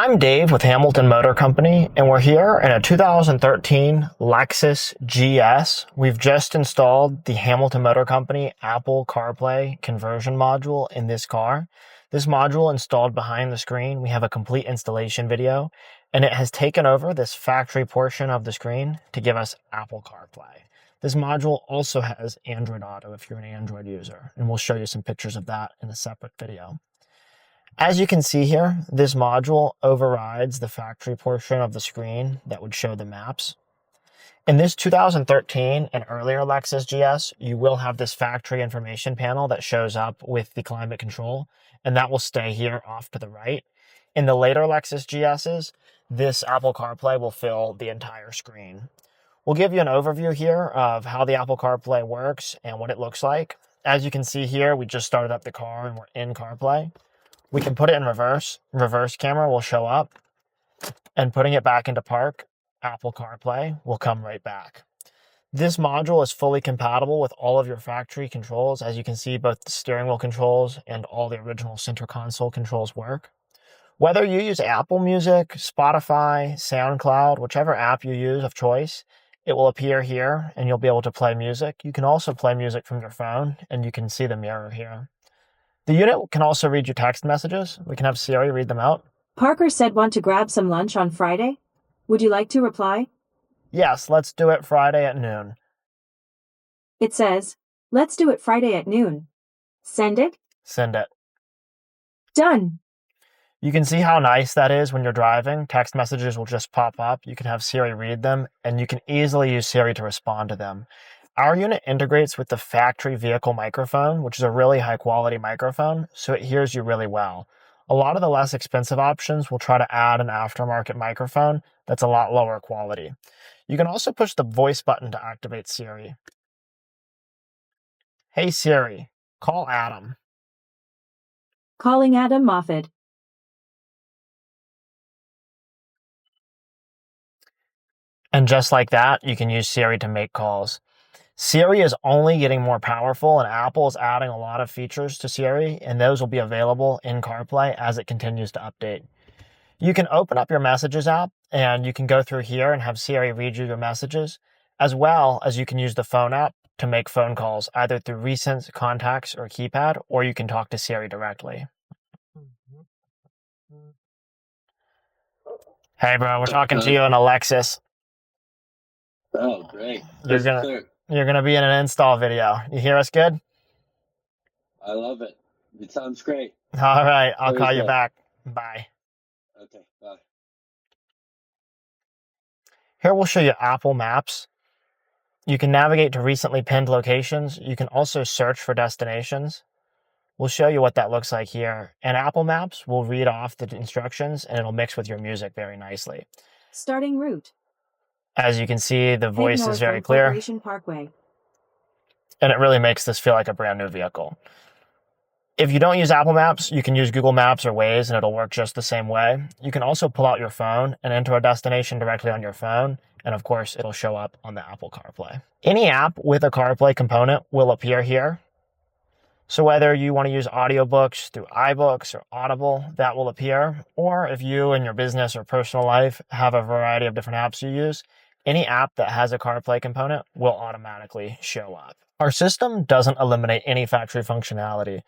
I'm Dave with Hamilton Motor Company, and we're here in a 2013 Lexus GS. We've just installed the Hamilton Motor Company Apple CarPlay conversion module in this car. This module installed behind the screen, we have a complete installation video, and it has taken over this factory portion of the screen to give us Apple CarPlay. This module also has Android Auto if you're an Android user, and we'll show you some pictures of that in a separate video. As you can see here, this module overrides the factory portion of the screen that would show the maps. In this 2013 and earlier Lexus GS, you will have this factory information panel that shows up with the climate control, and that will stay here off to the right. In the later Lexus GSs, this Apple CarPlay will fill the entire screen. We'll give you an overview here of how the Apple CarPlay works and what it looks like. As you can see here, we just started up the car and we're in CarPlay. We can put it in reverse. Reverse camera will show up, and putting it back into park, Apple CarPlay will come right back. This module is fully compatible with all of your factory controls. As you can see, both the steering wheel controls and all the original center console controls work. Whether you use Apple Music, Spotify, SoundCloud, whichever app you use of choice, it will appear here and you'll be able to play music. You can also play music from your phone, and you can see the mirror here. The unit can also read your text messages. We can have Siri read them out. Parker said want to grab some lunch on Friday. Would you like to reply? Yes, let's do it Friday at noon. It says, let's do it Friday at noon. Send it? Send it. Done. You can see how nice that is when you're driving. Text messages will just pop up. You can have Siri read them, and you can easily use Siri to respond to them. Our unit integrates with the factory vehicle microphone, which is a really high quality microphone, so it hears you really well. A lot of the less expensive options will try to add an aftermarket microphone that's a lot lower quality. You can also push the voice button to activate Siri. Hey Siri, call Adam. Calling Adam Moffat. And just like that, you can use Siri to make calls. Siri is only getting more powerful, and Apple is adding a lot of features to Siri, and those will be available in CarPlay as it continues to update. You can open up your Messages app, and you can go through here and have Siri read you your messages, as well as you can use the phone app to make phone calls, either through recent contacts or keypad, or you can talk to Siri directly. Hey bro, we're talking to you in a Lexus. Oh, great. You're gonna be in an install video. You hear us good? I love it. It sounds great. All right, I'll call you back. Bye. Okay, bye. Here we'll show you Apple Maps. You can navigate to recently pinned locations. You can also search for destinations. We'll show you what that looks like here. And Apple Maps will read off the instructions, and it'll mix with your music very nicely. Starting route. As you can see, the voice is very clear. clear. Parkway. And it really makes this feel like a brand new vehicle. If you don't use Apple Maps, you can use Google Maps or Waze, and it'll work just the same way. You can also pull out your phone and enter a destination directly on your phone, and of course, it'll show up on the Apple CarPlay. Any app with a CarPlay component will appear here. So whether you want to use audiobooks through iBooks or Audible, that will appear. Or if you in your business or personal life have a variety of different apps you use, any app that has a CarPlay component will automatically show up. Our system doesn't eliminate any factory functionality.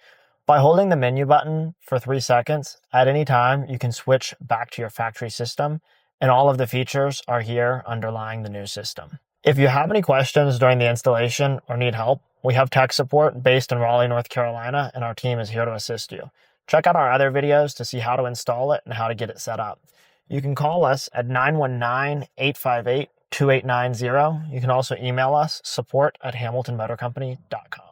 By holding the menu button for 3 seconds, at any time, you can switch back to your factory system, and all of the features are here underlying the new system. If you have any questions during the installation or need help, we have tech support based in Raleigh, North Carolina, and our team is here to assist you. Check out our other videos to see how to install it and how to get it set up. You can call us at 919-858-2890. You can also email us support@hamiltonmotorcompany.com.